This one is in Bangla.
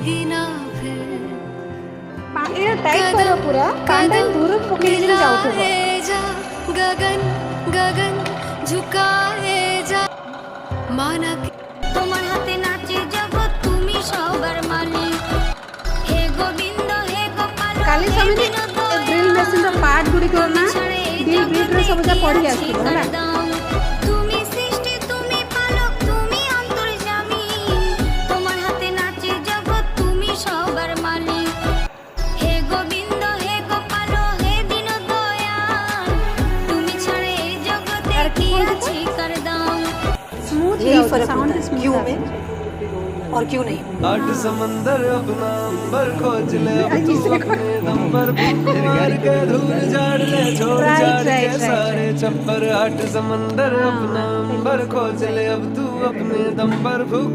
ना फिर ये टाइट करो पूरा कांदा दूर पकड़ी दिन जाओ जा गगन गगन झुकाए जा माना তোমার হাতে নাচে জগৎ তুমি সবার মালিক হে গোবিন্দ হে গোপাল কালি সমিতি ড্রিল মেশিন ର পার্ট গুড়ি করনা ড্রিল বিট রে সব যা পড়ি আসিব হলা তুমি সৃষ্টি তুমি পালক তুমি অন্তর্যামী তোমার হাতে নাচে জগৎ তুমি সবার মালিক হে গোবিন্দ হে গোপাল হে দীন দয়াল তুমি ছাড়া এই জগতে কি আছে কর দাও स्मूथ यही फर्क साउंड होता है स्मूथ क्यों में और क्यों नहीं। आठ समंदर अपना अंबर खोज ले अब तू अपने दम पर मार के धूल झाड़ ले छोड़ छाड़ के सारे छप्पर। आठ समंदर अपना अंबर खोज ले अब तू अपने दम पर फूक